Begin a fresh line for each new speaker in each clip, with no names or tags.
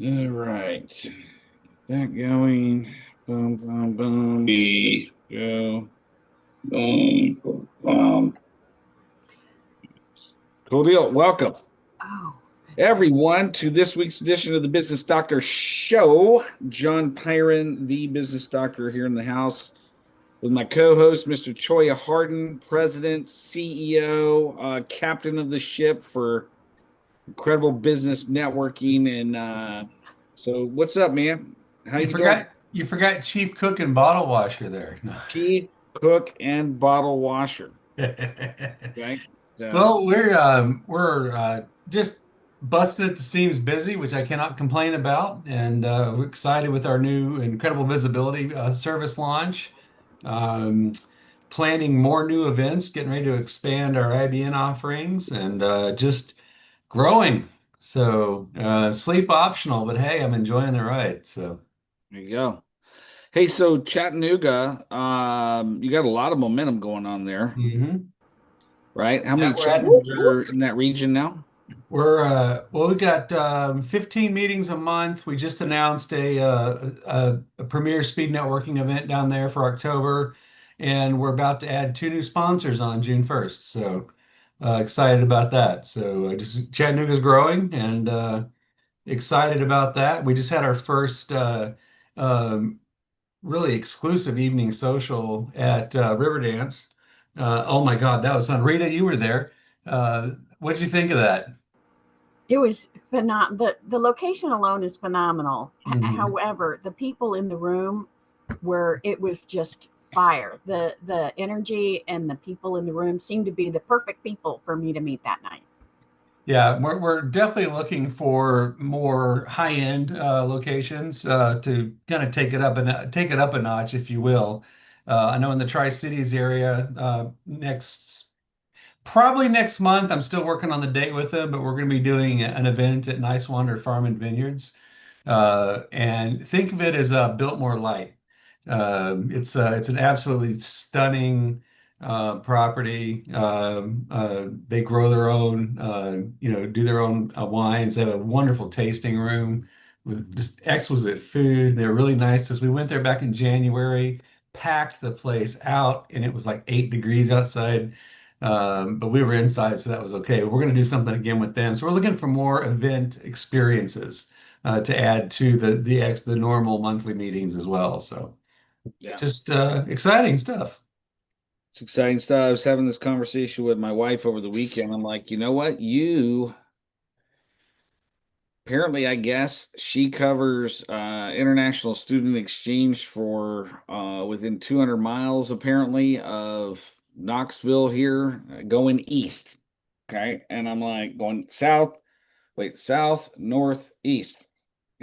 All right. That going. Boom, boom, boom. Go. Boom, boom. Cool deal. Welcome,
Oh, that's great.
everyone, to this week's edition of the Business Doctor Show. John Pyron, the Business Doctor, here in the house with my co-host, Mr. Choya Harden, President, CEO, captain of the ship for incredible business networking. And what's up, man? How
You
you doing?
forgot Chief Cook and Bottle Washer there. No.
Chief cook and bottle washer. Okay. So
Well, we're just busted at the seams busy, which I cannot complain about, and we're excited with our new incredible visibility service launch. Um, Planning more new events, getting ready to expand our IBN offerings, and just growing. So sleep optional, but hey, I'm enjoying the ride. So.
there you go. Hey, so Chattanooga, you got a lot of momentum going on there,
Mhm.
right? How
Yeah,
many Chattanooga are in that region now?
We got 15 meetings a month. We just announced a premier speed networking event down there for October, and we're about to add two new sponsors on June 1st. So excited about that. So just Chattanooga's growing and excited about that. We just had our first um, really exclusive evening social at Riverdance. Oh my God, that was fun. Rita, you were there. What did you think of that?
It was the location alone is phenomenal.
Mhm.
However, the people in the room it was just fire. The energy and the people in the room seemed to be the perfect people for me to meet that night.
Yeah, we're definitely looking for more high-end locations to kind of take it up a notch, if you will. I know in the Tri-Cities area, probably next month. I'm still working on the date with them, but we're going to be doing an event at Nice Wonder Farm and Vineyards. And think of it as Biltmore Light. It's an absolutely stunning property. They grow their own, do their own wines. They have a wonderful tasting room with just exquisite food. They're really nice. As we went there back in January, packed the place out, and it was like 8 degrees outside. But we were inside, so that was okay. We're going to do something again with them. So we're looking for more event experiences to add to the normal monthly meetings as well. So
Yeah.
just exciting stuff.
It's exciting stuff. I was having this conversation with my wife over the weekend. I'm like, you know what? You apparently, I guess she covers international student exchange for within 200 miles, apparently, of Knoxville here, going east. Okay. And I'm like, going south, wait, south, north, east.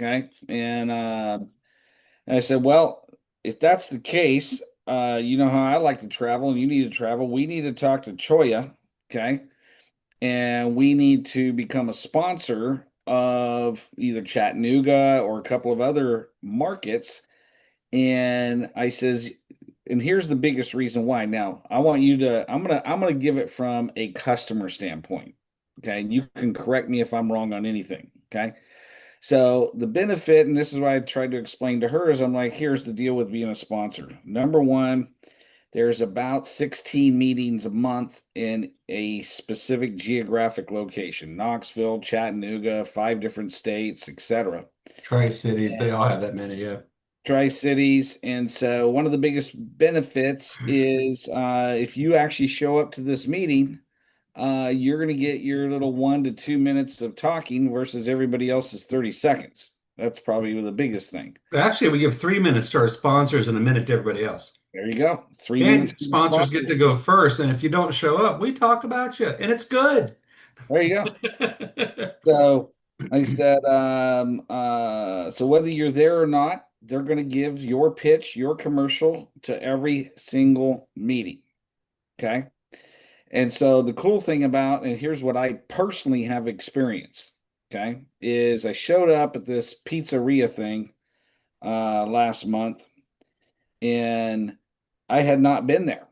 Okay. And I said, well, if that's the case, you know how I like to travel and you need to travel. We need to talk to Choya. Okay. And we need to become a sponsor of either Chattanooga or a couple of other markets. And I says, and here's the biggest reason why. Now, I want you to, I'm gonna give it from a customer standpoint. Okay. You can correct me if I'm wrong on anything. Okay. So the benefit, and this is what I tried to explain to her, is I'm like, here's the deal with being a sponsor. Number one, there's about 16 meetings a month in a specific geographic location: Knoxville, Chattanooga, 5 different states, etc.
Tri-Cities, they all have that many. Yeah.
Tri-Cities. And so one of the biggest benefits is if you actually show up to this meeting, you're going to get your little 1 to 2 minutes of talking versus everybody else's 30 seconds. That's probably the biggest thing.
Actually, we give 3 minutes to our sponsors and a minute to everybody else.
There you go. 3 minutes
And
to the
sponsors
sponsor.
get to go first. And if you don't show up, we talk about you, and it's good.
There you go. So I said, so whether you're there or not, they're going to give your pitch, your commercial to every single meeting. Okay. And so the cool thing about, and here's what I personally have experienced, okay, is I showed up at this pizzeria thing last month and I had not been there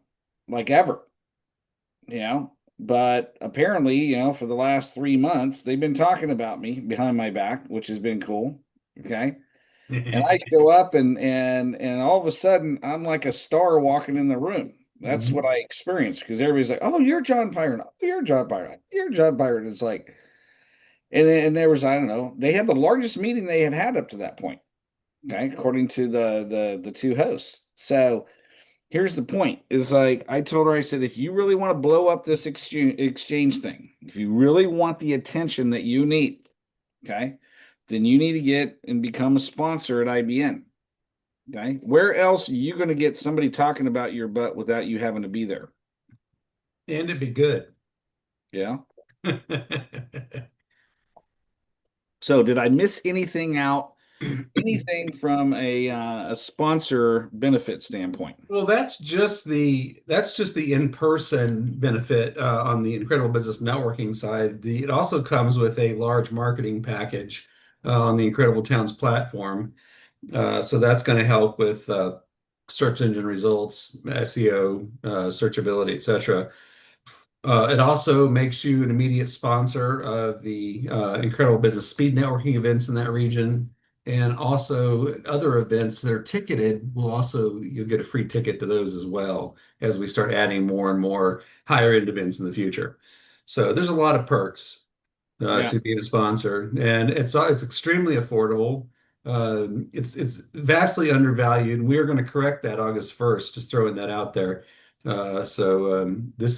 like ever, but apparently, for the last 3 months, they've been talking about me behind my back, which has been cool. Okay. And I show up and all of a sudden I'm like a star walking in the room. That's what I experienced because everybody's like, "Oh, you're John Byron. Oh, you're John Byron. You're John Byron." It's like, and there was, I don't know, they had the largest meeting they had had up to that point. Okay, according to the two hosts. So here's the point: is like I told her, I said, if you really want to blow up this exchange thing, if you really want the attention that you need, okay, then you need to get and become a sponsor at IBN. Okay. Where else are you going to get somebody talking about your butt without you having to be there?
And it'd be good.
Yeah. So did I miss anything out? Anything from a sponsor benefit standpoint?
Well, that's just the in-person benefit on the Incredible Business Networking side. It also comes with a large marketing package on the Incredible Towns platform. So that's going to help with search engine results, SEO, searchability, etc. It also makes you an immediate sponsor of the Incredible Business Speed Networking events in that region. And also other events that are ticketed you'll get a free ticket to those as well as we start adding more and more higher end events in the future. So there's a lot of perks
Yeah.
to being a sponsor, and it's extremely affordable. It's vastly undervalued, and we are going to correct that August 1st. Just throwing that out there. This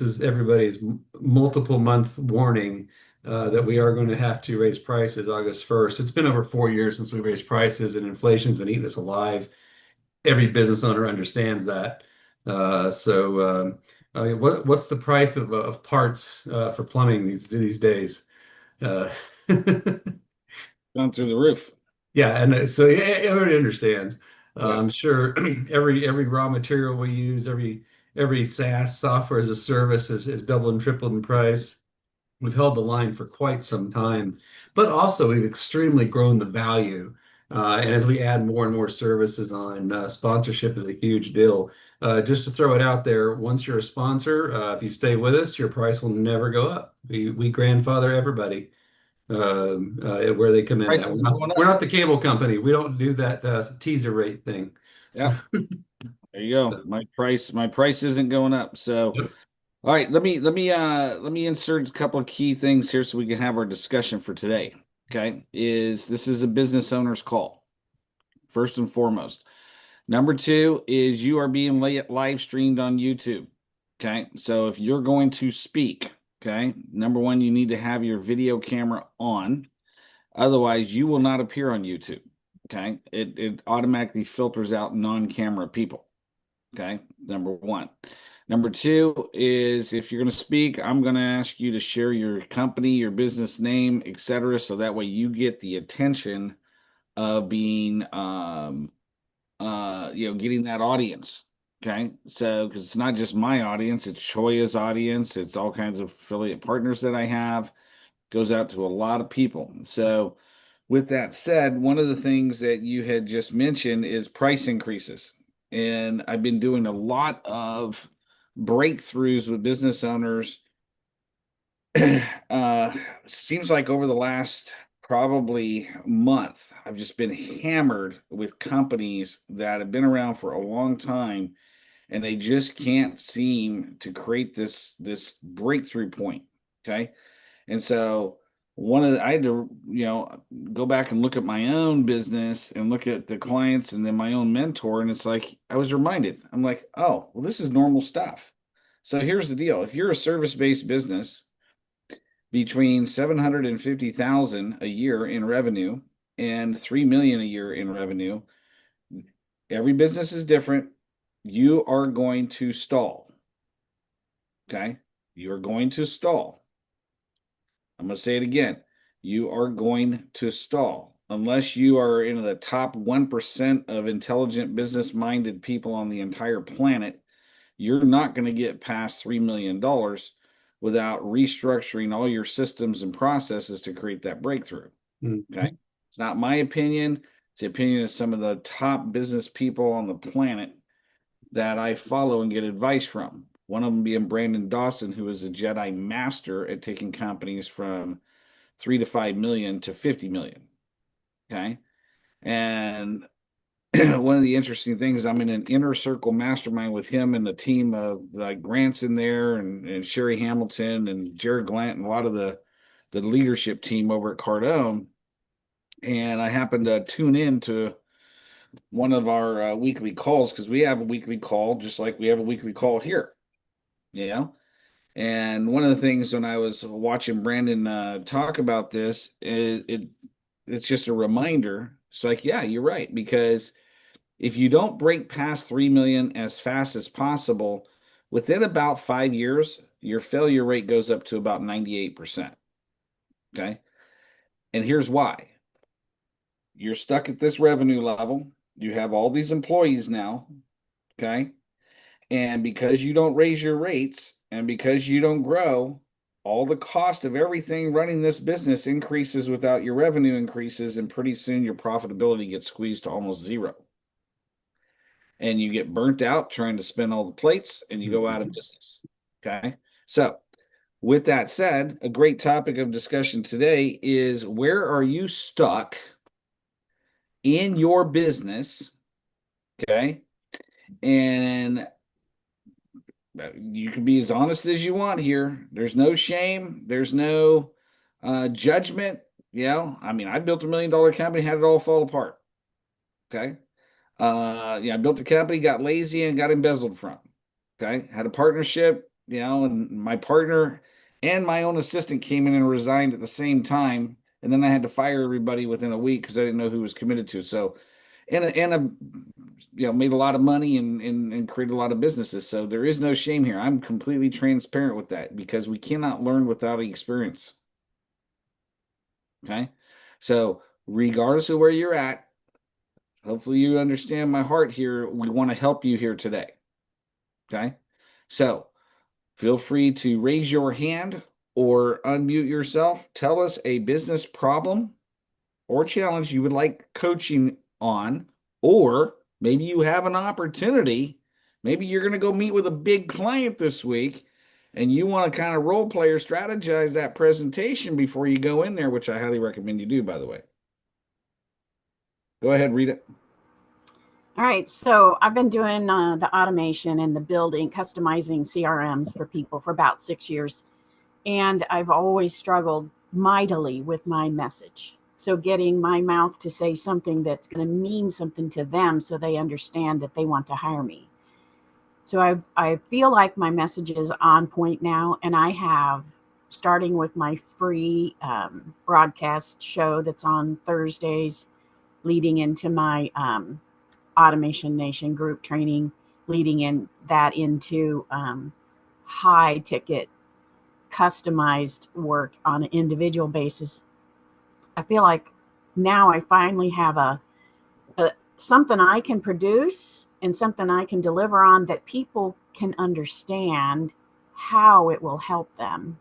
is everybody's multiple month warning that we are going to have to raise prices August 1st. It's been over 4 years since we raised prices, and inflation's been eating us alive. Every business owner understands that. What's the price of parts for plumbing these days? Uh,
Gone through the roof.
yeah, and so yeah, everybody understands.
Yeah.
I'm sure every raw material we use, every SaaS software as a service is doubled and tripled in price. We've held the line for quite some time, but also we've extremely grown the value. And as we add more and more services on, sponsorship is a huge deal. Just to throw it out there, once you're a sponsor, if you stay with us, your price will never go up. We grandfather everybody where they come in
Price
at.
isn't going
We're
up.
not the cable company. We don't do that teaser rate thing. So,
Yeah. There you go. My price isn't going up. So
yep.
all right, let me insert a couple of key things here so we can have our discussion for today. Okay. This is a business owner's call, first and foremost. Number two is you are being live streamed on YouTube. Okay. So if you're going to speak, okay, number one, you need to have your video camera on. Otherwise, you will not appear on YouTube. Okay. It automatically filters out non-camera people. Okay. Number one. Number two is if you're going to speak, I'm going to ask you to share your company, your business name, etc. So that way you get the attention of being getting that audience. Okay. So because it's not just my audience, it's Shoya's audience, it's all kinds of affiliate partners that I have, goes out to a lot of people. So with that said, one of the things that you had just mentioned is price increases. And I've been doing a lot of breakthroughs with business owners. uh Seems like over the last probably month, I've just been hammered with companies that have been around for a long time and they just can't seem to create this breakthrough point. Okay. And so I had to, go back and look at my own business and look at the clients and then my own mentor. And it's like, I was reminded, I'm like, oh, well, this is normal stuff. So here's the deal. If you're a service-based business between 750,000 a year in revenue and 3 million a year in revenue, every business is different. You are going to stall. Okay. You're going to stall. I'm going to say it again. You are going to stall unless you are in the top 1% of intelligent business minded people on the entire planet. You're not going to get past $3 million without restructuring all your systems and processes to create that breakthrough. Okay. It's not my opinion. It's the opinion of some of the top business people on the planet that I follow and get advice from. One of them being Brandon Dawson, who is a Jedi master at taking companies from 3 to 5 million to 50 million. Okay. And one of the interesting things, I'm in an inner circle mastermind with him and the team of Grant's in there, and Sherry Hamilton and Jared Glant and a lot of the leadership team over at Cardone. And I happened to tune in to one of our weekly calls, because we have a weekly call just like we have a weekly call here, you know. And one of the things when I was watching Brandon talk about this, it's just a reminder. It's like, yeah, you're right, because if you don't break past 3 million as fast as possible, within about 5 years, your failure rate goes up to about 98%. Okay. And here's why: you're stuck at this revenue level. You have all these employees now. Okay. And because you don't raise your rates and because you don't grow, all the cost of everything running this business increases without your revenue increases. And pretty soon your profitability gets squeezed to almost zero. And you get burnt out trying to spin all the plates and you go out of business. Okay. So, with that said, a great topic of discussion today is, where are you stuck in your business? Okay. And you can be as honest as you want here. There's no shame, there's no judgment. I mean, I built $1 million company, had it all fall apart. Okay. I built a company, got lazy, and got embezzled from. Okay. Had a partnership, and my partner and my own assistant came in and resigned at the same time. And then I had to fire everybody within a week because I didn't know who was committed to. So, made a lot of money and created a lot of businesses. So there is no shame here. I'm completely transparent with that, because we cannot learn without experience. Okay. So regardless of where you're at, hopefully you understand my heart here. We want to help you here today. Okay. So feel free to raise your hand or unmute yourself. Tell us a business problem or challenge you would like coaching on, or maybe you have an opportunity. Maybe you're going to go meet with a big client this week and you want to kind of role play or strategize that presentation before you go in there, which I highly recommend you do, by the way. Go ahead, read it.
All right, so I've been doing the automation and the building, customizing CRMs for people for about 6 years. And I've always struggled mightily with my message. So getting my mouth to say something that's going to mean something to them so they understand that they want to hire me. So I feel like my message is on point now. And I have, starting with my free broadcast show that's on Thursdays, leading into my Automation Nation group training, leading into high ticket customized work on an individual basis. I feel like now I finally have a something I can produce and something I can deliver on that people can understand how it will help them.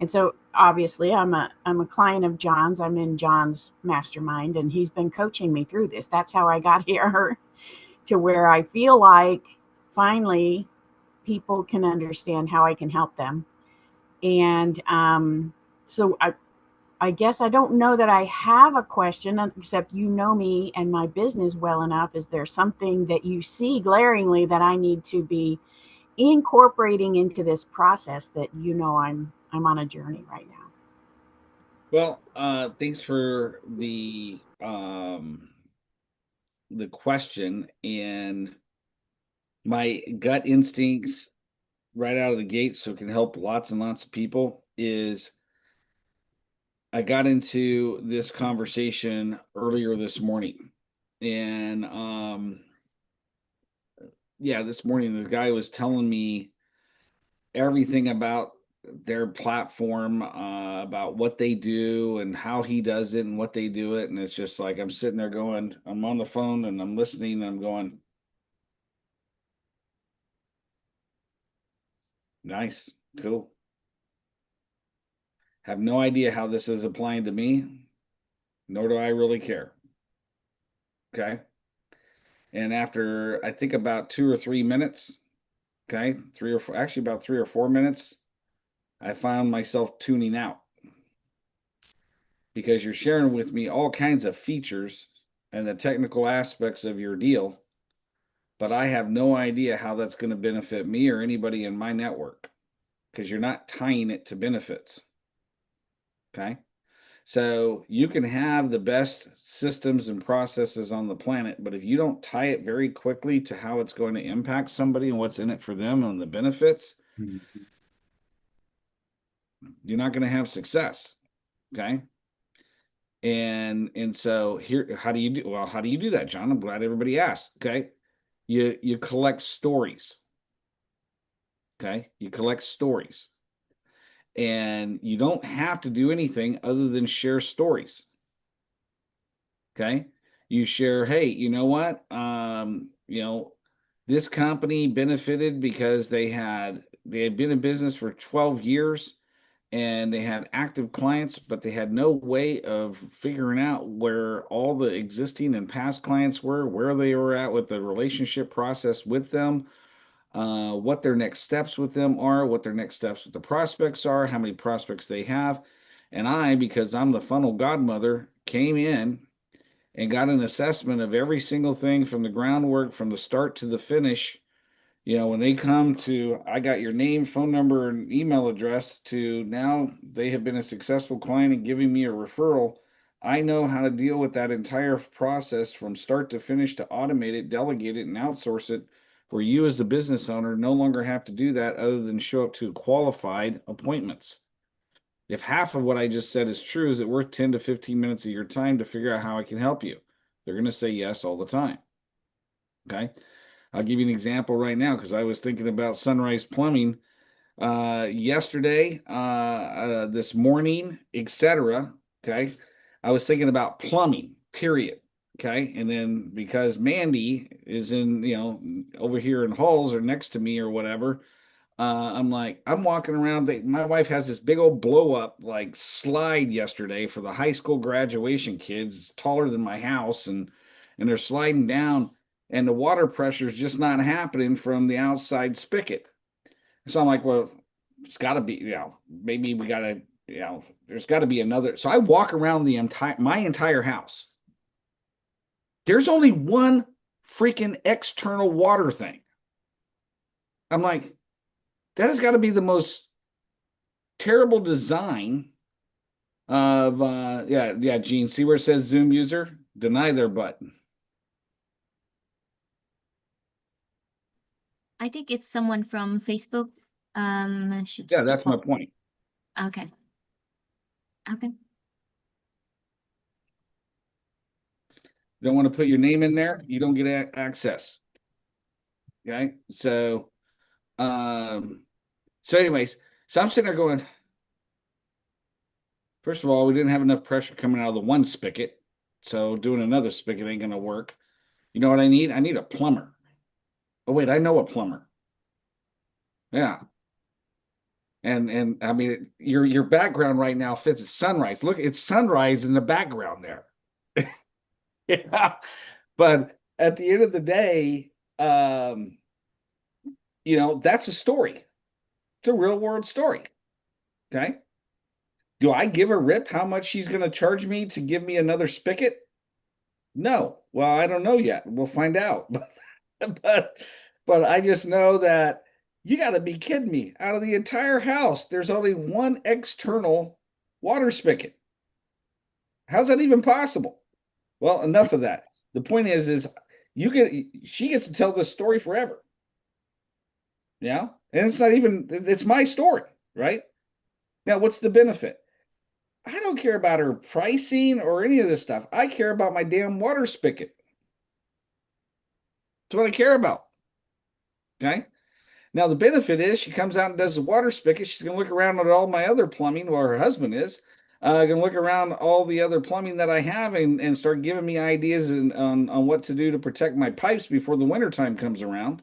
And so obviously I'm a client of John's. I'm in John's mastermind, and he's been coaching me through this. That's how I got here to where I feel like finally people can understand how I can help them. And so I guess I don't know that I have a question, except you know me and my business well enough. Is there something that you see glaringly that I need to be incorporating into this process that I'm on a journey right now?
Well, thanks for the question. And my gut instincts right out of the gate, so it can help lots and lots of people, is I got into this conversation earlier this morning. And this morning the guy was telling me everything about their platform, about what they do and how he does it and what they do it. And it's just like, I'm sitting there going, I'm on the phone and I'm listening and I'm going, nice, cool. Have no idea how this is applying to me, nor do I really care. Okay. And after, I think, about 2 or 3 minutes, okay, about 3 or 4 minutes, I found myself tuning out, because you're sharing with me all kinds of features and the technical aspects of your deal, but I have no idea how that's going to benefit me or anybody in my network because you're not tying it to benefits. Okay. So you can have the best systems and processes on the planet, but if you don't tie it very quickly to how it's going to impact somebody and what's in it for them and the benefits, you're not going to have success. Okay. And so here, how do you do? Well, how do you do that, John? I'm glad everybody asked. Okay. You collect stories. Okay. You collect stories. And you don't have to do anything other than share stories. Okay. You share, hey, you know what? This company benefited because they had been in business for 12 years and they had active clients, but they had no way of figuring out where all the existing and past clients were, where they were at with the relationship process with them, what their next steps with them are, what their next steps with the prospects are, how many prospects they have. And I, because I'm the funnel godmother, came in and got an assessment of every single thing from the groundwork, from the start to the finish. When they come to, I got your name, phone number, and email address, to now they have been a successful client and giving me a referral. I know how to deal with that entire process from start to finish, to automate it, delegate it, and outsource it, where you as the business owner no longer have to do that other than show up to qualified appointments. If half of what I just said is true, is it worth 10 to 15 minutes of your time to figure out how I can help you? They're going to say yes all the time. Okay. I'll give you an example right now because I was thinking about Sunrise Plumbing yesterday, this morning, etc. Okay. I was thinking about plumbing, period. Okay. And then because Mandy is in, over here in Halls or next to me or whatever, I'm like, I'm walking around. My wife has this big old blow up like slide yesterday for the high school graduation kids. It's taller than my house, and they're sliding down, and the water pressure is just not happening from the outside spigot. So I'm like, well, it's got to be, maybe we got to, there's got to be another. So I walk around my entire house. There's only one freaking external water thing. I'm like, that has got to be the most terrible design of Gene. See where it says Zoom user? Deny their button.
I think it's someone from Facebook.
Yeah, that's my point.
Okay. Okay.
You don't want to put your name in there, you don't get access. Okay. So anyways, so I'm sitting there going, first of all, we didn't have enough pressure coming out of the one spigot. So doing another spigot ain't gonna work. You know what I need? I need a plumber. Oh, wait, I know a plumber. Yeah. And I mean, your background right now fits a sunrise. Look, it's sunrise in the background there. Yeah. But at the end of the day, that's a story. It's a real world story. Okay. Do I give a rip how much she's going to charge me to give me another spigot? No. Well, I don't know yet. We'll find out. But I just know that you got to be kidding me. Out of the entire house, there's only one external water spigot. How's that even possible? Well, enough of that. The point is she gets to tell this story forever. Yeah. And it's my story, right? Now, what's the benefit? I don't care about her pricing or any of this stuff. I care about my damn water spigot. That's what I care about. Okay. Now, the benefit is she comes out and does the water spigot. She's going to look around at all my other plumbing, or her husband is. Going to look around all the other plumbing that I have and start giving me ideas on what to do to protect my pipes before the wintertime comes around.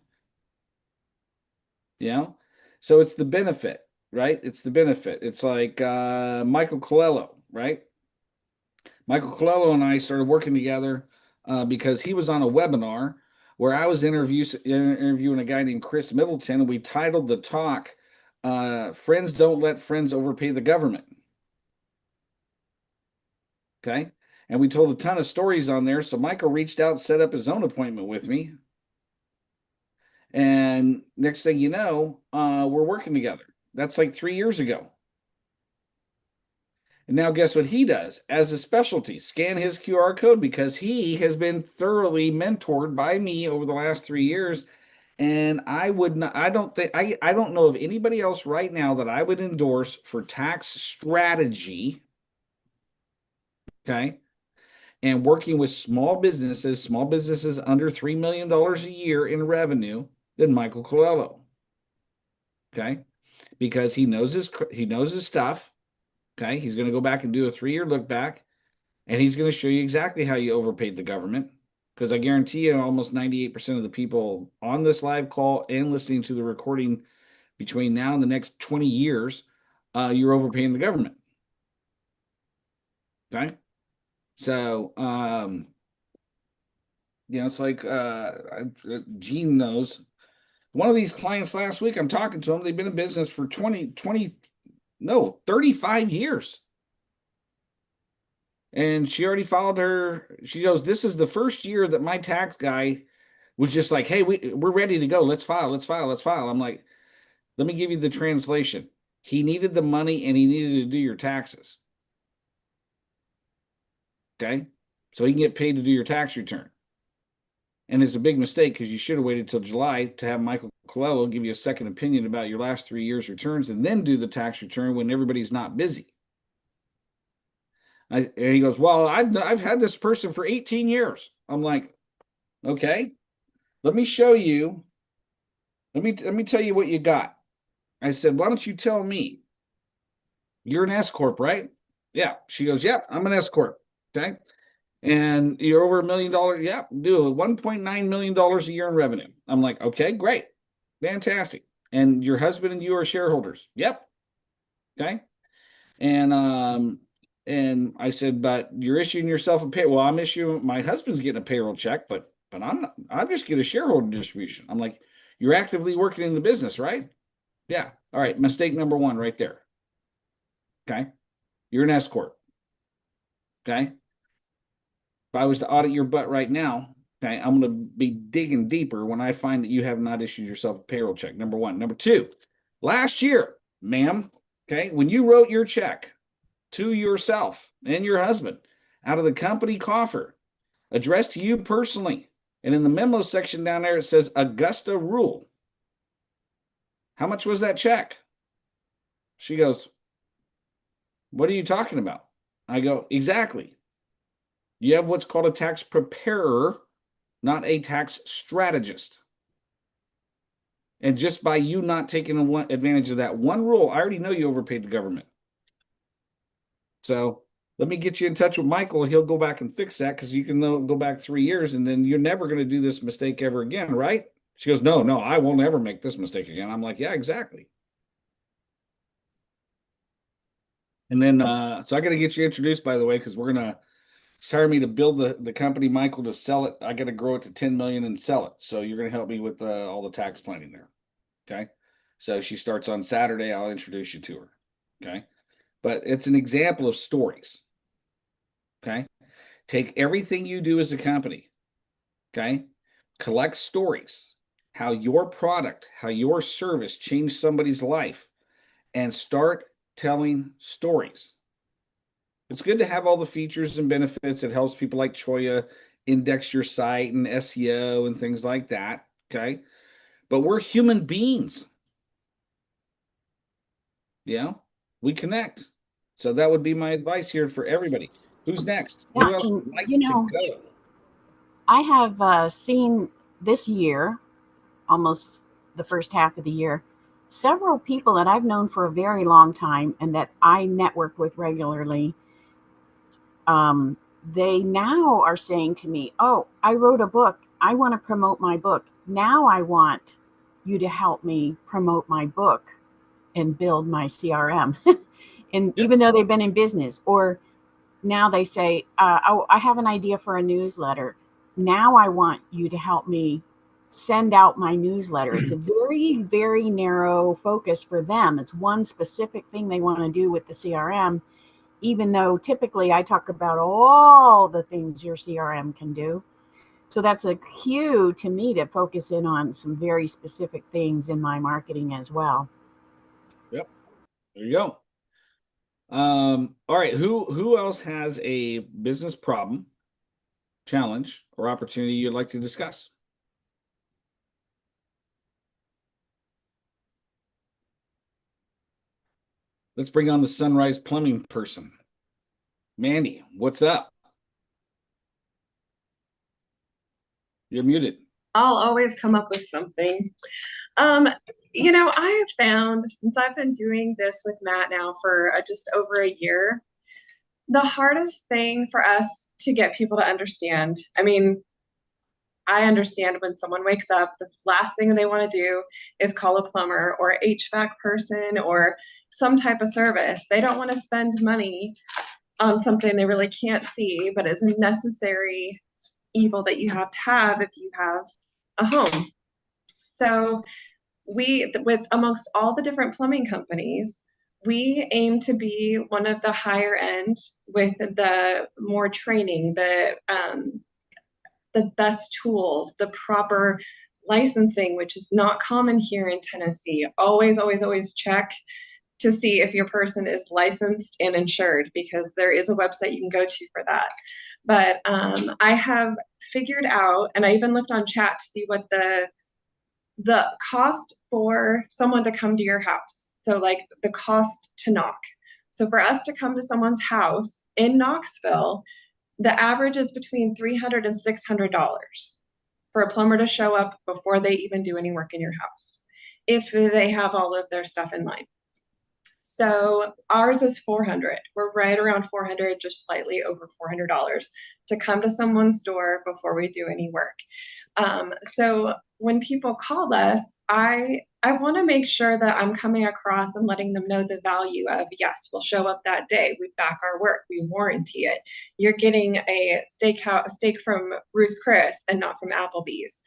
So it's the benefit, right? It's the benefit. It's like Michael Colello, right? Michael Colello and I started working together because he was on a webinar where I was interviewing a guy named Chris Middleton, and we titled the talk, Friends Don't Let Friends Overpay the Government. Okay. And we told a ton of stories on there. So Michael reached out and set up his own appointment with me. And next thing you know, we're working together. That's like 3 years ago. And now guess what he does as a specialty? Scan his QR code, because he has been thoroughly mentored by me over the last 3 years. And I don't know of anybody else right now that I would endorse for tax strategy. Okay. And working with small businesses under $3 million a year in revenue, than Michael Colello. Okay. Because he knows his stuff. Okay. He's going to go back and do a 3-year look back, and he's going to show you exactly how you overpaid the government. Because I guarantee you, almost 98% of the people on this live call and listening to the recording between now and the next 20 years, you're overpaying the government. Okay. So, it's like Gene knows. One of these clients last week, I'm talking to them, they've been in business for 35 years. And she already filed she goes, this is the first year that my tax guy was just like, hey, we're ready to go. Let's file. I'm like, let me give you the translation. He needed the money and he needed to do your taxes. Okay. So he can get paid to do your tax return. And it's a big mistake, because you should have waited till July to have Michael Colello give you a second opinion about your last 3 years returns, and then do the tax return when everybody's not busy. And he goes, well, I've had this person for 18 years. I'm like, okay, let me show you. Let me tell you what you got. I said, why don't you tell me? You're an S Corp, right? Yeah. She goes, yep, I'm an S Corp. Okay. And you're over $1 million. Yeah, do $1.9 million a year in revenue. I'm like, okay, great. Fantastic. And your husband and you are shareholders. Yep. Okay. And I said, but you're issuing yourself a pay. Well, my husband's getting a payroll check, but I'm not, I just get a shareholder distribution. I'm like, you're actively working in the business, right? Yeah. All right. Mistake number 1 right there. Okay. You're an S Corp. Okay. If I was to audit your butt right now, okay, I'm going to be digging deeper when I find that you have not issued yourself a payroll check. Number 1. Number 2, last year, ma'am, okay, when you wrote your check to yourself and your husband out of the company coffer, addressed to you personally, and in the memo section down there, it says Augusta Rule. How much was that check? She goes, what are you talking about? I go, exactly. You have what's called a tax preparer, not a tax strategist. And just by you not taking advantage of that one rule, I already know you overpaid the government. So let me get you in touch with Michael. He'll go back and fix that, because you can go back 3 years, and then you're never going to do this mistake ever again, right? She goes, no, I won't ever make this mistake again. I'm like, yeah, exactly. And then, so I got to get you introduced, by the way, because we're going to hire me to build the company, Michael, to sell it. I got to grow it to 10 million and sell it. So you're going to help me with all the tax planning there. Okay. So she starts on Saturday. I'll introduce you to her. Okay. But it's an example of stories. Okay. Take everything you do as a company. Okay. Collect stories, how your product, how your service changed somebody's life, and start telling stories. It's good to have all the features and benefits. It helps people like Choya index your site and SEO and things like that. Okay. But we're human beings. Yeah. We connect. So that would be my advice here for everybody. Who's next?
Yeah,
Who else
and,
would like
you know,
to go?
I have seen this year, almost the first half of the year, several people that I've known for a very long time and that I network with regularly. They now are saying to me, oh, I wrote a book. I want to promote my book. Now I want you to help me promote my book and build my CRM. And even though they've been in business, or now they say, oh, I have an idea for a newsletter. Now I want you to help me send out my newsletter. It's a very, very narrow focus for them. It's one specific thing they want to do with the CRM. even though typically I talk about all the things your CRM can do. So that's a cue to me to focus in on some very specific things in my marketing as well.
Yep. There you go. All right. Who else has a business problem, challenge, or opportunity you'd like to discuss? Let's bring on the Sunrise Plumbing person. Mandy, what's up? You're muted.
I'll always come up with something. I have found since I've been doing this with Matt now for just over a year, the hardest thing for us to get people to understand. I mean, I understand when someone wakes up, the last thing they want to do is call a plumber or HVAC person or some type of service. They don't want to spend money on something they really can't see, but is a necessary evil that you have to have if you have a home. So with amongst all the different plumbing companies, we aim to be one of the higher end with the more training, the best tools, the proper licensing, which is not common here in Tennessee. Always, always, always check to see if your person is licensed and insured, because there is a website you can go to for that. But I have figured out, and I even looked on chat to see what the cost for someone to come to your house. So like the cost to knock. So for us to come to someone's house in Knoxville, the average is between $300 and $600 for a plumber to show up before they even do any work in your house, if they have all of their stuff in line. So ours is $400. We're right around $400, just slightly over $400 to come to someone's door before we do any work. So when people call us, I want to make sure that I'm coming across and letting them know the value of, yes, we'll show up that day. We back our work. We warranty it. You're getting a steak from Ruth Chris and not from Applebee's.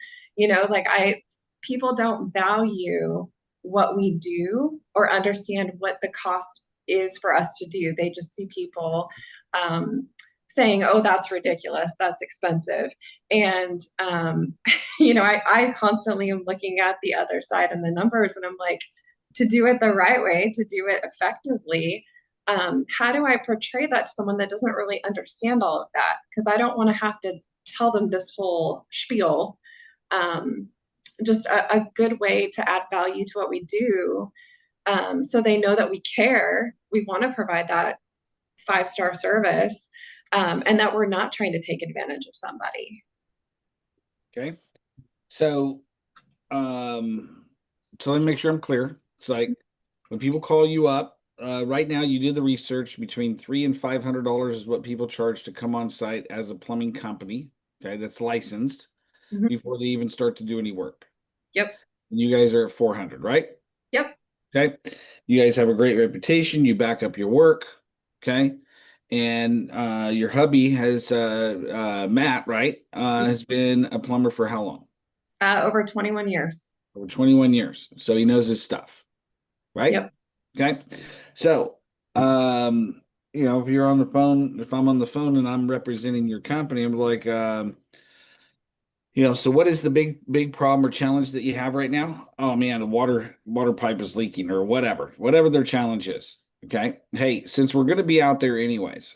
People don't value what we do or understand what the cost is for us to do. They just see people saying, oh, that's ridiculous, that's expensive. And, I constantly am looking at the other side and the numbers, and I'm like, to do it the right way, to do it effectively, how do I portray that to someone that doesn't really understand all of that? Because I don't want to have to tell them this whole spiel. Just a good way to add value to what we do, so they know that we care, we want to provide that 5-star service, and that we're not trying to take advantage of somebody.
Okay. So let me make sure I'm clear. It's like when people call you up, right now you did the research, between $300 and $500 is what people charge to come on site as a plumbing company. Okay, that's licensed. Mm-hmm. Before they even start to do any work.
Yep.
And you guys are at 400, right?
Yep.
Okay. You guys have a great reputation. You back up your work. Okay. And your hubby has Matt, right? Has been a plumber for how long?
Over 21 years.
Over 21 years. So he knows his stuff, right?
Yep.
Okay. So, if you're on the phone, if I'm on the phone and I'm representing your company, I'm like, so what is the big problem or challenge that you have right now? Oh man, the water pipe is leaking or whatever their challenge is. Okay. Hey, since we're going to be out there anyways,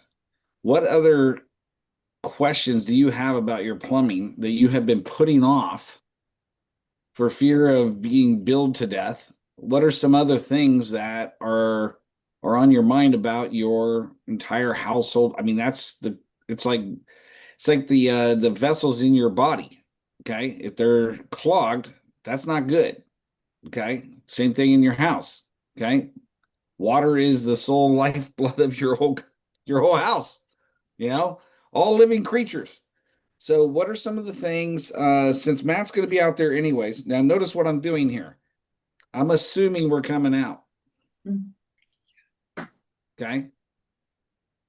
what other questions do you have about your plumbing that you have been putting off for fear of being billed to death? What are some other things that are on your mind about your entire household? I mean, it's like the vessels in your body. Okay. If they're clogged, that's not good. Okay. Same thing in your house. Okay. Water is the sole lifeblood of your whole house, all living creatures. So what are some of the things, since Matt's going to be out there anyways, now notice what I'm doing here. I'm assuming we're coming out. Okay.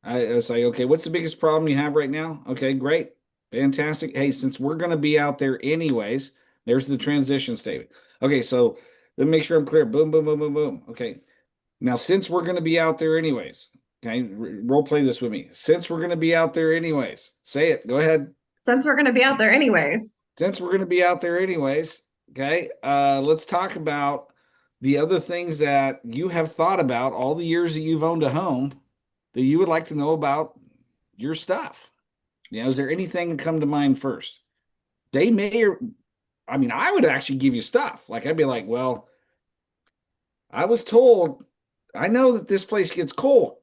I was like, okay, what's the biggest problem you have right now? Okay, great. Fantastic. Hey, since we're going to be out there anyways, there's the transition statement. Okay, so let me make sure I'm clear. Boom, boom, boom, boom, boom. Okay. Now, since we're going to be out there anyways, Okay, role play this with me. Since we're going to be out there anyways, say it. Go ahead.
Since we're going to be out there anyways.
Since we're going to be out there anyways, okay, let's talk about the other things that you have thought about all the years that you've owned a home that you would like to know about your stuff. You know, is there anything that come to mind first? They may, or I mean, I would actually give you stuff. Like I'd be like, well, I was told, I know that this place gets cold,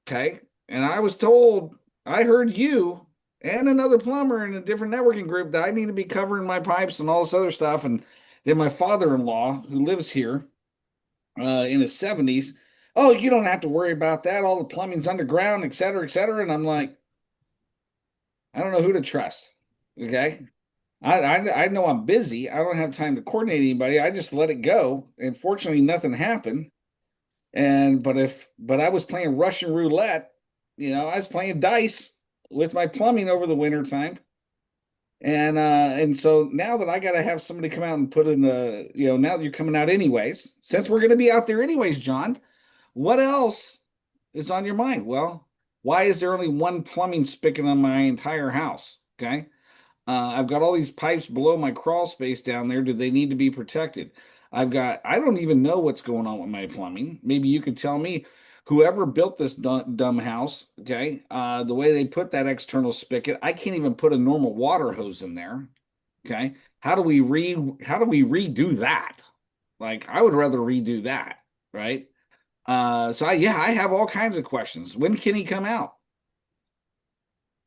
okay, and I was told, I heard you and another plumber in a different networking group that I need to be covering my pipes and all this other stuff. And then my father-in-law, who lives here in his 70s, oh, you don't have to worry about that. All the plumbing's underground, et cetera, et cetera. And I'm like, I don't know who to trust. Okay. I know I'm busy. I don't have time to coordinate anybody. I just let it go. And fortunately, nothing happened. But I was playing Russian roulette, you know, I was playing dice with my plumbing over the winter time. And so now that I got to have somebody come out and put in the, you know, now that you're coming out anyways, since we're going to be out there anyways, John, what else is on your mind? Well, why is there only one plumbing spigot on my entire house? Okay. I've got all these pipes below my crawl space down there. Do they need to be protected? I don't even know what's going on with my plumbing. Maybe you could tell me, whoever built this dumb house, okay, the way they put that external spigot, I can't even put a normal water hose in there. Okay. How do we redo that? Like, I would rather redo that, right? So I have all kinds of questions. When can he come out?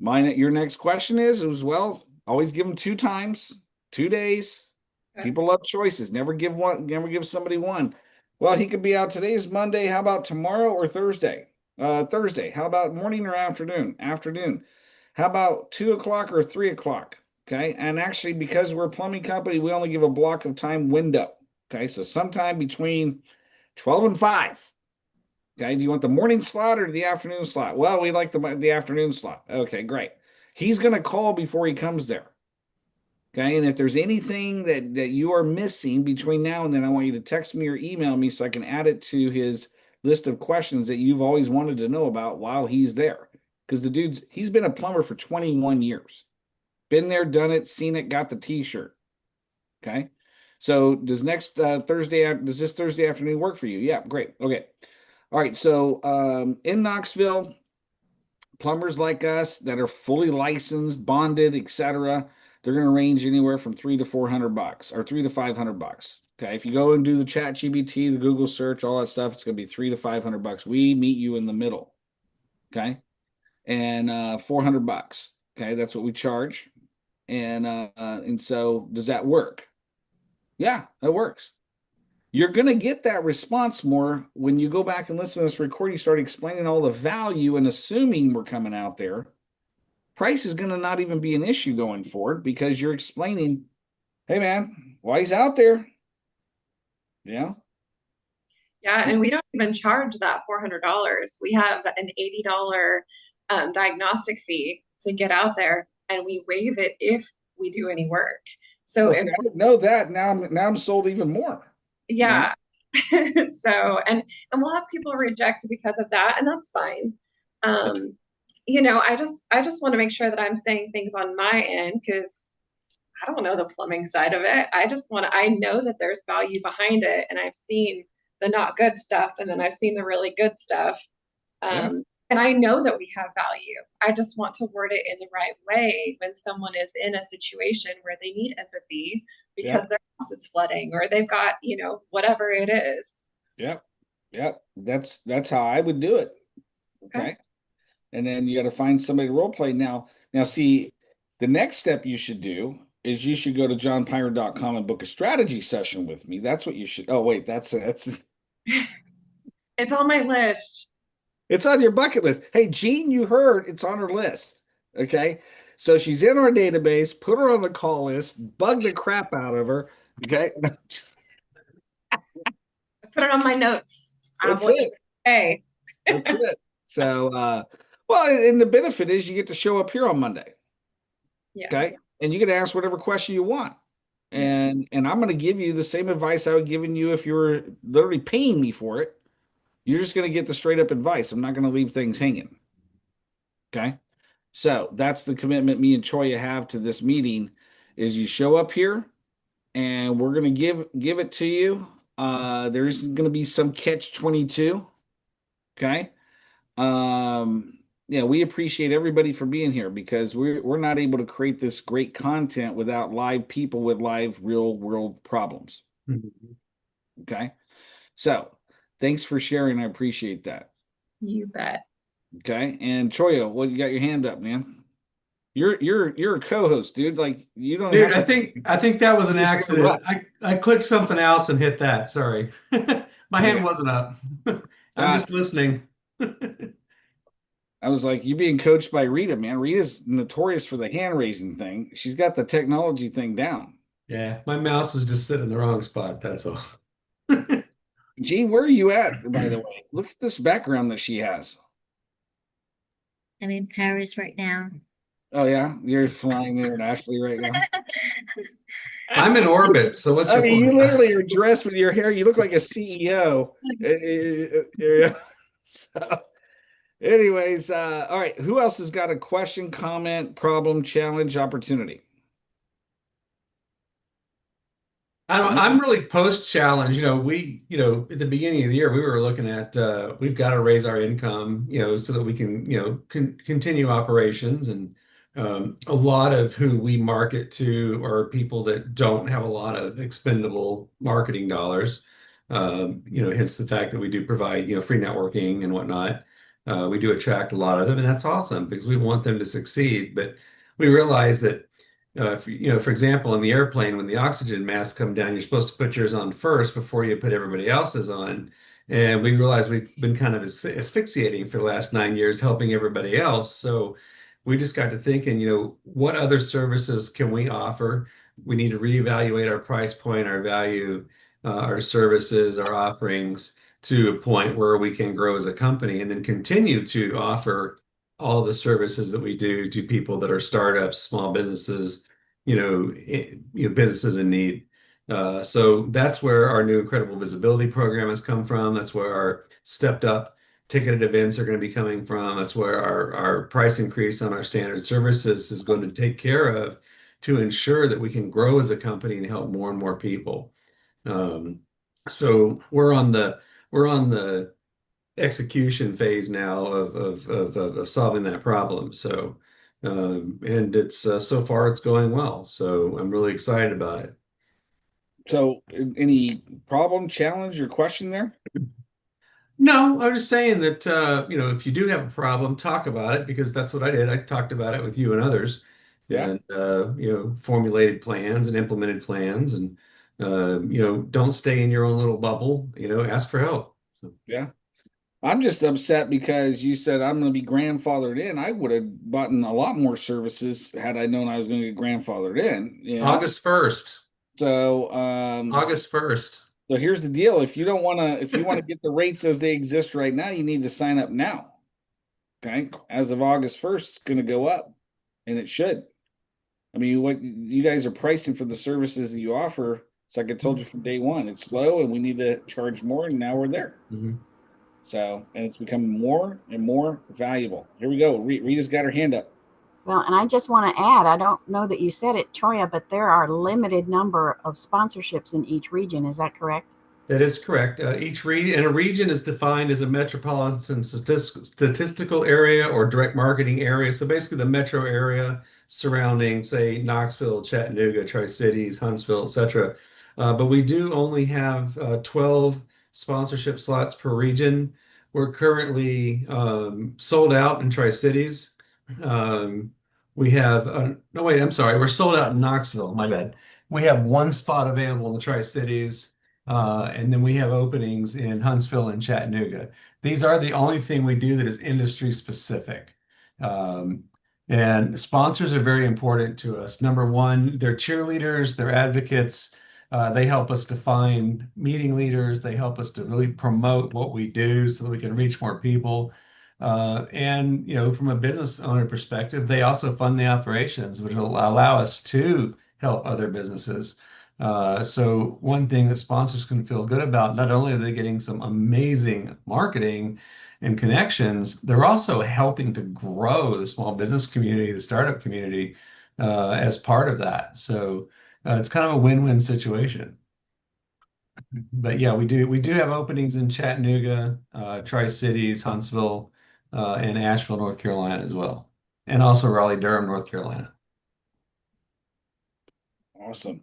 Your next question is as well, always give them 2 times, 2 days.
Okay.
People love choices. Never give somebody one. Well, he could be out today is Monday. How about tomorrow or Thursday? Thursday. How about morning or afternoon? Afternoon. How about 2 o'clock or 3 o'clock? Okay. And actually, because we're a plumbing company, we only give a block of time window. Okay. So sometime between 12 and 5. Okay. Do you want the morning slot or the afternoon slot? Well, we like the afternoon slot. Okay, great. He's going to call before he comes there. Okay. And if there's anything that you are missing between now and then, I want you to text me or email me so I can add it to his list of questions that you've always wanted to know about while he's there. Because he's been a plumber for 21 years. Been there, done it, seen it, got the t-shirt. Okay. So does this Thursday afternoon work for you? Yeah, great. Okay. All right. So in Knoxville, plumbers like us that are fully licensed, bonded, etc., they're going to range anywhere from $300 to $400 or $300 to $500. Okay, if you go and do the Chat GBT, the Google search, all that stuff, it's going to be $300 to $500. We meet you in the middle. Okay, and $400. Okay, that's what we charge. And so does that work? Yeah, that works. You're going to get that response more when you go back and listen to this recording. You start explaining all the value and assuming we're coming out there. Price is going to not even be an issue going forward because you're explaining, hey man, why he's out there. Yeah.
Yeah, and we don't even charge that $400. We have an $80 diagnostic fee to get out there, and we waive it if we do any work. So
Well,
if
see, I didn't know that. Now I'm sold even more.
yeah, so and we'll have people reject because of that, and that's fine. You know, I just want to make sure that I'm saying things on my end because I don't know the plumbing side of it. I know that there's value behind it, and I've seen the not good stuff, and then I've seen the really good stuff.
Yeah.
And I know that we have value. I just want to word it in the right way when someone is in a situation where they need empathy because their house is flooding or they've got, you know, whatever it is.
Yep. Yep. That's how I would do it. Okay. And then you got to find somebody to role play. Now, see, the next step you should do is you should go to johnpyre.com and book a strategy session with me. That's what you should. Oh, wait, that's
It's on my list.
It's on your bucket list. Hey, Jean, you heard it's on her list. Okay. So she's in our database, put her on the call list, bug the crap out of her. Okay.
Put it on my notes.
That's it.
Hey.
That's it. So, well, and the benefit is you get to show up here on Monday.
Yeah.
Okay. And you get to ask whatever question you want. And I'm going to give you the same advice I would given you if you were literally paying me for it. You're just going to get the straight up advice. I'm not going to leave things hanging. Okay. So that's the commitment me and Choya have to this meeting is you show up here and we're going to give it to you. There isn't going to be some catch 22. Okay. Yeah, we appreciate everybody for being here because we're not able to create this great content without live people with live real world problems.
Mhm.
Okay. So thanks for sharing. I appreciate that.
You bet.
Okay. And Choya, what you got your hand up, man? You're a co-host, dude. Like you don't
Dude,
have
I think that was an
Just
accident. I clicked something else and hit that. Sorry. My hand
Yeah.
wasn't up. I'm
Ah.
just listening.
I was like, you being coached by Rita, man. Rita's notorious for the hand raising thing. She's got the technology thing down.
Yeah, my mouse was just sitting in the wrong spot. That's all.
Gee, where are you at, by the way? Look at this background that she has.
I'm in Paris right now.
Oh yeah, you're flying internationally right now.
I'm in orbit, so what's
I
your
mean, you
point?
literally are dressed with your hair. You look like a CEO. Yeah. So, anyways, all right. Who else has got a question, comment, problem, challenge, opportunity?
I'm really post challenge. At the beginning of the year, we were looking at we've got to raise our income, so that we can, continue operations. And a lot of who we market to are people that don't have a lot of expendable marketing dollars. Hence the fact that we do provide, free networking and whatnot. We do attract a lot of them, and that's awesome because we want them to succeed. But we realize that for example, in the airplane, when the oxygen masks come down, you're supposed to put yours on first before you put everybody else's on. And we realized we've been kind of asphyxiating for the last 9 years, helping everybody else. So we just got to thinking, what other services can we offer? We need to reevaluate our price point, our value, our services, our offerings to a point where we can grow as a company and then continue to offer all the services that we do to people that are startups, small businesses, businesses in need. So that's where our new Incredible Visibility program has come from. That's where our stepped up ticketed events are going to be coming from. That's where our price increase on our standard services is going to take care of to ensure that we can grow as a company and help more and more people. So we're on the execution phase now of solving that problem. So and it's so far it's going well. So I'm really excited about it.
So, any problem, challenge, or question there?
No, I was just saying that if you do have a problem, talk about it because that's what I did. I talked about it with you and others,
Yeah.
and formulated plans and implemented plans, and don't stay in your own little bubble. Ask for help.
Yeah. I'm just upset because you said I'm going to be grandfathered in. I would have bought a lot more services had I known I was going to get grandfathered in.
August 1st.
So,
August 1st.
so here's the deal. If you want to get the rates as they exist right now, you need to sign up now. Okay. As of August 1st, it's going to go up and it should. I mean, what you guys are pricing for the services that you offer, it's like I told you from day one, it's slow and we need to charge more. And now we're there.
Mm-hmm.
So, and it's becoming more and more valuable. Here we go. Rita's got her hand up.
Well, and I just want to add, I don't know that you said it, Choya, but there are limited number of sponsorships in each region. Is that correct?
That is correct. Each region, and a region is defined as a metropolitan statistical area or direct marketing area. So basically the metro area surrounding, say, Knoxville, Chattanooga, Tri-Cities, Huntsville, etc. But we do only have 12 sponsorship slots per region. We're currently sold out in Tri-Cities. We have, no, wait, I'm sorry. We're sold out in Knoxville. My bad. We have one spot available in the Tri-Cities. And then we have openings in Huntsville and Chattanooga. These are the only thing we do that is industry specific. And sponsors are very important to us. Number one, they're cheerleaders, they're advocates. They help us define meeting leaders. They help us to really promote what we do so that we can reach more people. And from a business owner perspective, they also fund the operations, which will allow us to help other businesses. So one thing that sponsors can feel good about, not only are they getting some amazing marketing and connections, they're also helping to grow the small business community, the startup community, as part of that. So it's kind of a win-win situation. But yeah, we do have openings in Chattanooga, Tri-Cities, Huntsville, and Asheville, North Carolina as well, and also Raleigh-Durham, North Carolina.
Awesome.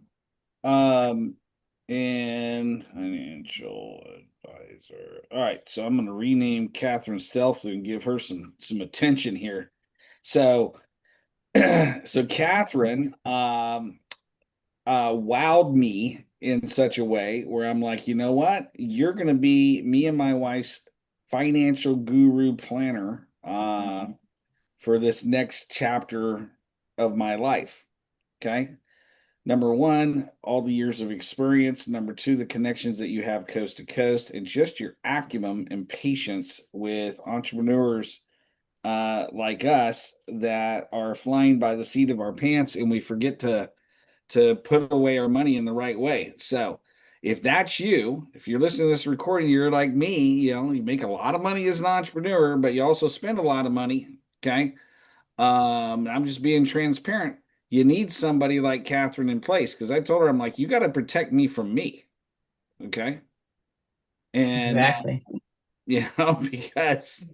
And financial advisor. All right, so I'm going to rename Catherine Stelfler and give her some attention here. So, so Catherine, wowed me in such a way where I'm like, you know what? You're going to be me and my wife's financial guru planner, for this next chapter of my life. Okay. Number one, all the years of experience. Number two, the connections that you have coast to coast, and just your acumen and patience with entrepreneurs like us that are flying by the seat of our pants, and we forget to put away our money in the right way. So if that's you, if you're listening to this recording, you're like me, you make a lot of money as an entrepreneur, but you also spend a lot of money. Okay. I'm just being transparent. You need somebody like Catherine in place, because I told her, I'm like, you got to protect me from me. Okay. And,
Exactly.
because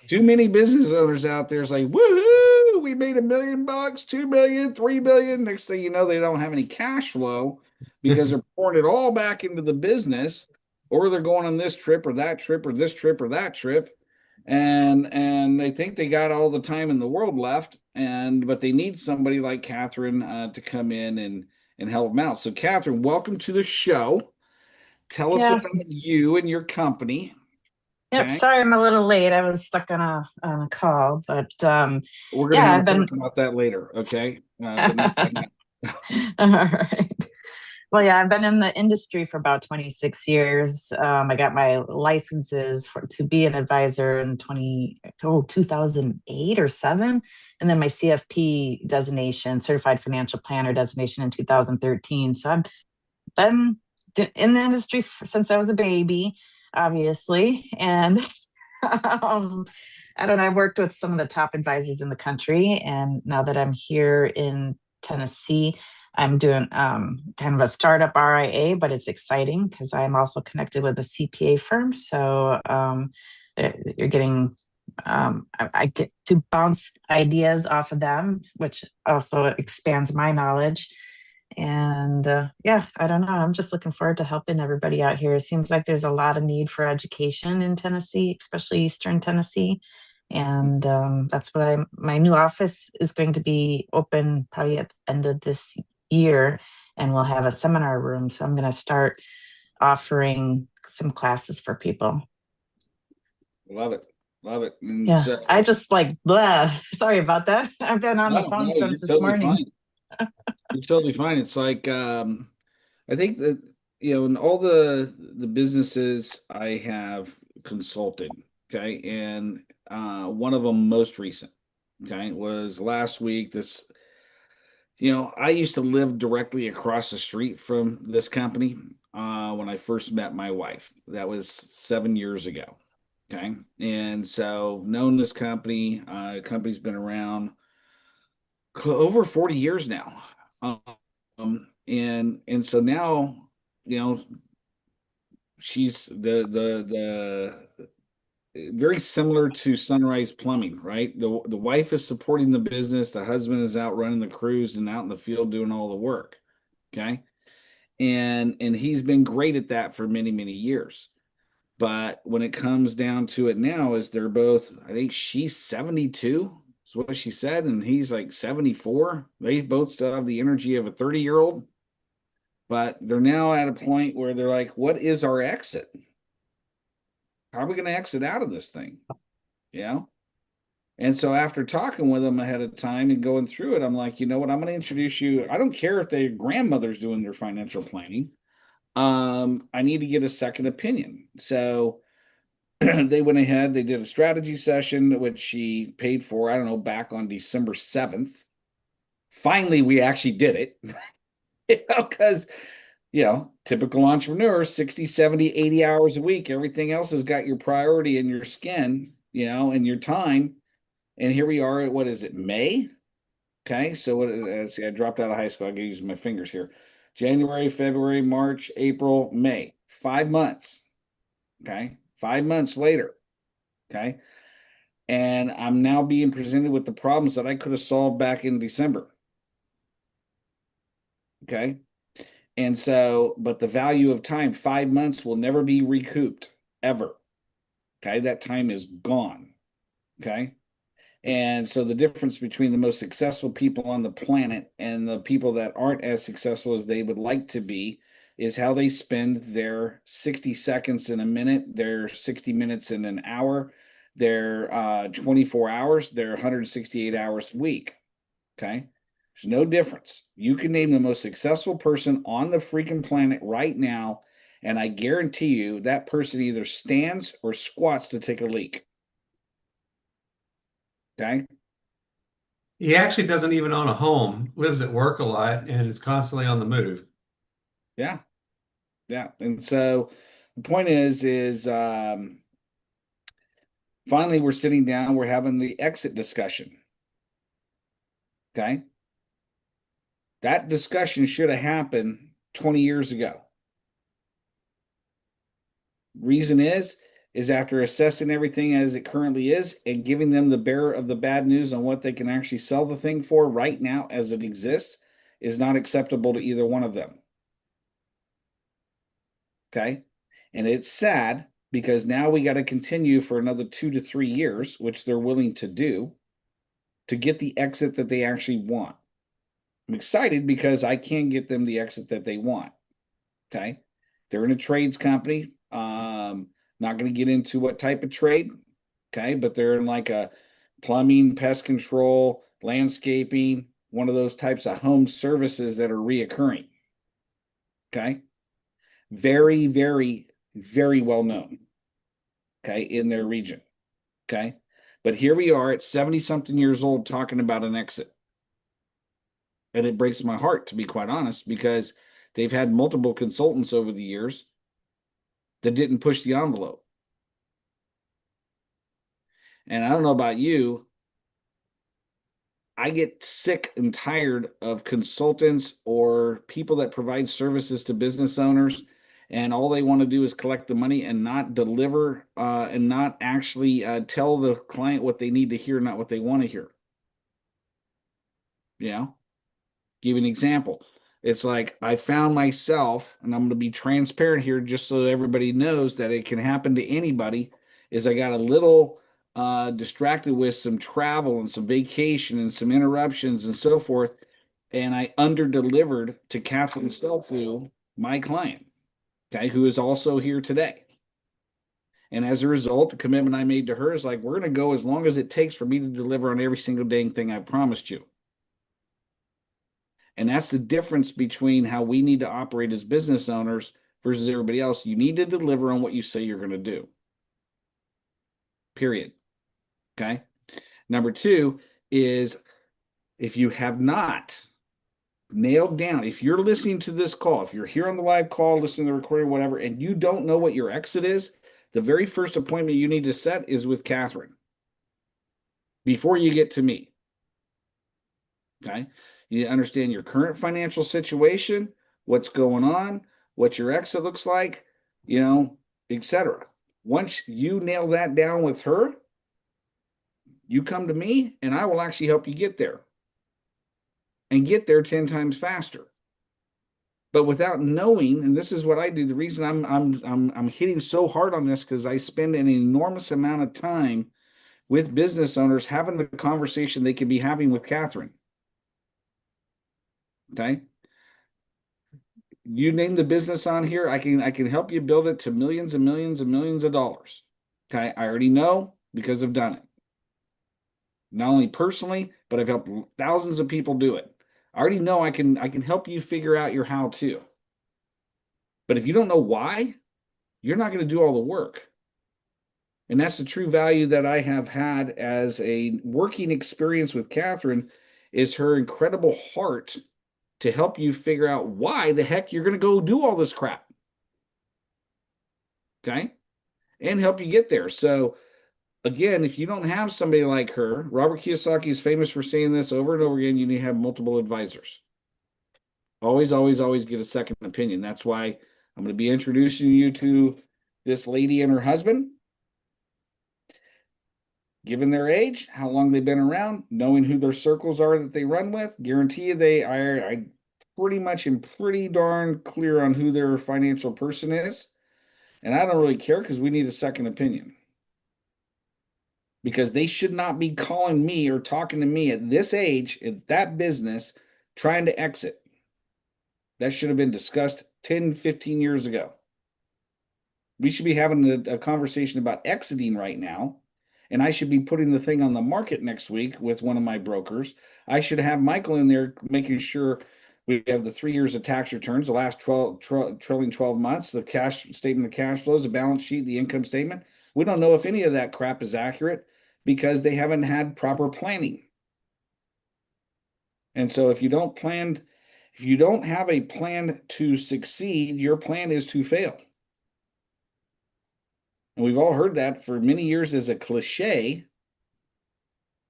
too many business owners out there is like, woohoo, we made $1 million, 2 million, 3 billion. Next thing you know, they don't have any cash flow because they're pouring it all back into the business, or they're going on this trip or that trip or this trip or that trip. And they think they got all the time in the world left, but they need somebody like Catherine to come in and help them out. So Catherine, welcome to the show. Tell us
Yes.
about you and your company.
Yep.
Okay.
Sorry, I'm a little late. I was stuck on a call, but
We're going to
yeah,
have
I've
to
been.
talk about that later. Okay. But not right now.
All right. Well, yeah, I've been in the industry for about 26 years. I got my licenses to be an advisor in 2008 or 7, and then my CFP designation, Certified Financial Planner designation in 2013. So I've been in the industry since I was a baby, obviously, and I don't know. I've worked with some of the top advisors in the country, and now that I'm here in Tennessee, I'm doing kind of a startup RIA, but it's exciting because I'm also connected with a CPA firm. So you're getting, I get to bounce ideas off of them, which also expands my knowledge. And yeah, I don't know. I'm just looking forward to helping everybody out here. It seems like there's a lot of need for education in Tennessee, especially Eastern Tennessee. And that's what my new office is going to be open probably at the end of this year, and we'll have a seminar room. So I'm going to start offering some classes for people.
Love it. Love it. And
Yeah,
so,
I just like, blah. Sorry about that. I've been on the phone
no,
since
you're
this
totally
morning.
fine. You're totally fine. It's like, I think that, in all the businesses I have consulted, okay, and one of them most recent, okay, was last week. I used to live directly across the street from this company when I first met my wife. That was 7 years ago. Okay. And so known this company, company's been around over 40 years now. And so now, she's the very similar to Sunrise Plumbing, right? The wife is supporting the business, the husband is out running the crews and out in the field doing all the work. Okay. And he's been great at that for many, many years. But when it comes down to it now, is they're both, I think she's 72, is what she said, and he's like 74. They both still have the energy of a 30-year-old, but they're now at a point where they're like, what is our exit? How are we going to exit out of this thing? And so after talking with them ahead of time and going through it, I'm like, you know what? I'm going to introduce you. I don't care if their grandmother's doing their financial planning. I need to get a second opinion. So they went ahead, they did a strategy session, which she paid for, I don't know, back on December 7th. Finally, we actually did it. Because typical entrepreneur, 60, 70, 80 hours a week. Everything else has got your priority in your skin, and your time. And here we are at, what is it, May? Okay, so let's see, I dropped out of high school. I can use my fingers here. January, February, March, April, May. 5 months. Okay, 5 months later. Okay, and I'm now being presented with the problems that I could have solved back in December. Okay, and so, but the value of time, 5 months will never be recouped, ever. Okay, that time is gone. Okay. And so the difference between the most successful people on the planet and the people that aren't as successful as they would like to be is how they spend their 60 seconds in a minute, their 60 minutes in an hour, their 24 hours, their 168 hours a week. Okay. There's no difference. You can name the most successful person on the freaking planet right now, and I guarantee you that person either stands or squats to take a leak. Okay.
He actually doesn't even own a home, lives at work a lot, and is constantly on the move.
Yeah. Yeah. And so the point is finally we're sitting down, we're having the exit discussion. Okay. That discussion should have happened 20 years ago. Reason is after assessing everything as it currently is and giving them the bearer of the bad news on what they can actually sell the thing for right now as it exists is not acceptable to either one of them. Okay. And it's sad because now we got to continue for another 2 to 3 years, which they're willing to do, to get the exit that they actually want. I'm excited because I can get them the exit that they want. Okay. They're in a trades company. Not going to get into what type of trade. Okay. But they're in like a plumbing, pest control, landscaping, one of those types of home services that are reoccurring. Okay. Very, very, very well known. Okay. In their region. Okay. But here we are at 70 something years old talking about an exit. And it breaks my heart, to be quite honest, because they've had multiple consultants over the years that didn't push the envelope. And I don't know about you, I get sick and tired of consultants or people that provide services to business owners, and all they want to do is collect the money and not deliver and not actually tell the client what they need to hear, not what they want to hear. Give you an example. It's like I found myself, and I'm going to be transparent here just so everybody knows that it can happen to anybody, is I got a little distracted with some travel and some vacation and some interruptions and so forth, and I under-delivered to Catherine Stelfu, my client, okay, who is also here today. And as a result, the commitment I made to her is like, we're going to go as long as it takes for me to deliver on every single dang thing I promised you. And that's the difference between how we need to operate as business owners versus everybody else. You need to deliver on what you say you're going to do. Period. Okay. Number two is if you have not nailed down, if you're listening to this call, if you're here on the live call, listening to the recording, whatever, and you don't know what your exit is, the very first appointment you need to set is with Catherine before you get to me. Okay. You understand your current financial situation, what's going on, what your exit looks like, etc. Once you nail that down with her, you come to me and I will actually help you get there and get there 10 times faster. But without knowing, and this is what I do, the reason I'm hitting so hard on this because I spend an enormous amount of time with business owners having the conversation they could be having with Catherine. Okay. You name the business on here, I can help you build it to millions and millions and millions of dollars. Okay. I already know because I've done it. Not only personally, but I've helped thousands of people do it. I already know I can help you figure out your how to. But if you don't know why, you're not going to do all the work. And that's the true value that I have had as a working experience with Catherine is her incredible heart to help you figure out why the heck you're going to go do all this crap. Okay? And help you get there. So, again, if you don't have somebody like her, Robert Kiyosaki is famous for saying this over and over again, you need to have multiple advisors. Always, always, always get a second opinion. That's why I'm going to be introducing you to this lady and her husband. Given their age, how long they've been around, knowing who their circles are that they run with, guarantee you they are, I pretty much am pretty darn clear on who their financial person is. And I don't really care because we need a second opinion. Because they should not be calling me or talking to me at this age, at that business, trying to exit. That should have been discussed 10, 15 years ago. We should be having a conversation about exiting right now. And I should be putting the thing on the market next week with one of my brokers. I should have Michael in there making sure we have the 3 years of tax returns, the last trailing 12 months, the cash statement of cash flows, the balance sheet, the income statement. We don't know if any of that crap is accurate because they haven't had proper planning. And so if you don't have a plan to succeed, your plan is to fail. And we've all heard that for many years as a cliche.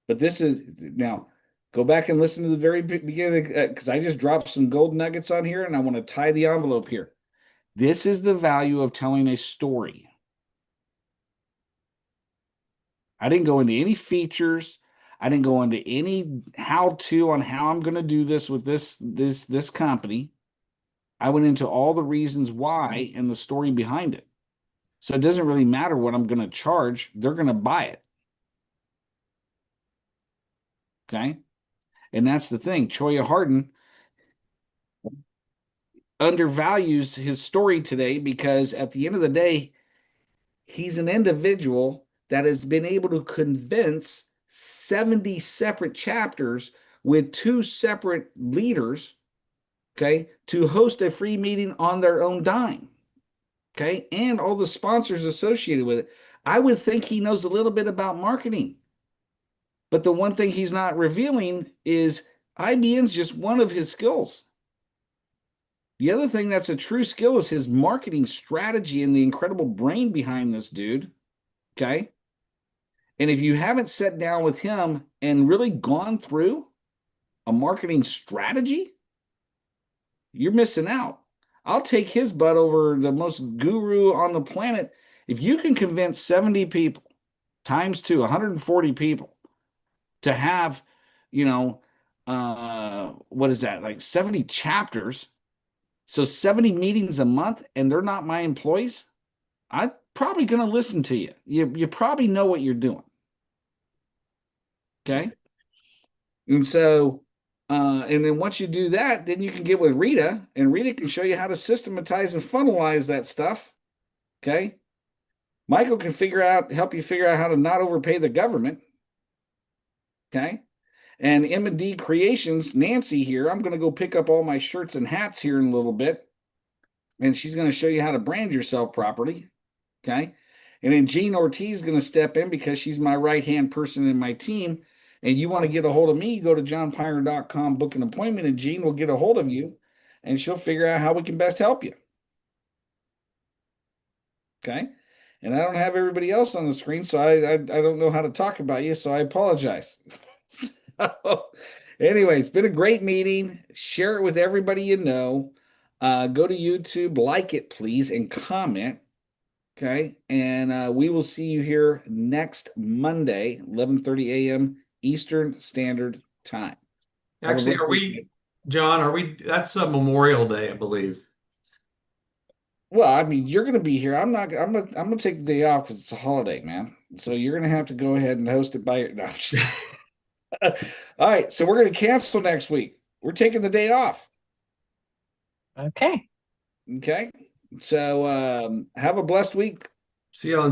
But this is, now, go back and listen to the very beginning, because I just dropped some gold nuggets on here and I want to tie the envelope here. This is the value of telling a story. I didn't go into any features. I didn't go into any how-to on how I'm going to do this with this company. I went into all the reasons why and the story behind it. So it doesn't really matter what I'm going to charge. They're going to buy it. Okay? And that's the thing. Choya Harden undervalues his story today because at the end of the day, he's an individual that has been able to convince 70 separate chapters with 2 separate leaders, okay, to host a free meeting on their own dime. Okay, and all the sponsors associated with it. I would think he knows a little bit about marketing. But the one thing he's not revealing is IBN's just one of his skills. The other thing that's a true skill is his marketing strategy and the incredible brain behind this dude. Okay. And if you haven't sat down with him and really gone through a marketing strategy, you're missing out. I'll take his butt over the most guru on the planet. If you can convince 70 people times 2, 140 people to have, what is that? Like 70 chapters. So 70 meetings a month and they're not my employees. I'm probably going to listen to you. You probably know what you're doing. Okay. And so, and then once you do that, then you can get with Rita, and Rita can show you how to systematize and funnelize that stuff. Okay. Michael can help you figure out how to not overpay the government. Okay. And M&D Creations, Nancy here, I'm going to go pick up all my shirts and hats here in a little bit. And she's going to show you how to brand yourself properly. Okay. And then Jean Ortiz is going to step in because she's my right-hand person in my team. And you want to get a hold of me, go to johnpyron.com, book an appointment, and Jean will get a hold of you, and she'll figure out how we can best help you. Okay? And I don't have everybody else on the screen, so I don't know how to talk about you, so I apologize. So, anyway, it's been a great meeting. Share it with everybody you know. Go to YouTube, like it, please, and comment. Okay? And we will see you here next Monday, 11:30 a.m. Eastern Standard Time.
Actually, John, that's a Memorial Day, I believe.
Well, I mean, you're going to be here. I'm going to take the day off because it's a holiday, man. So you're going to have to go ahead and host it by your, no, just, all right. So we're going to cancel next week. We're taking the day off.
Okay.
Okay. So have a blessed week.
See you on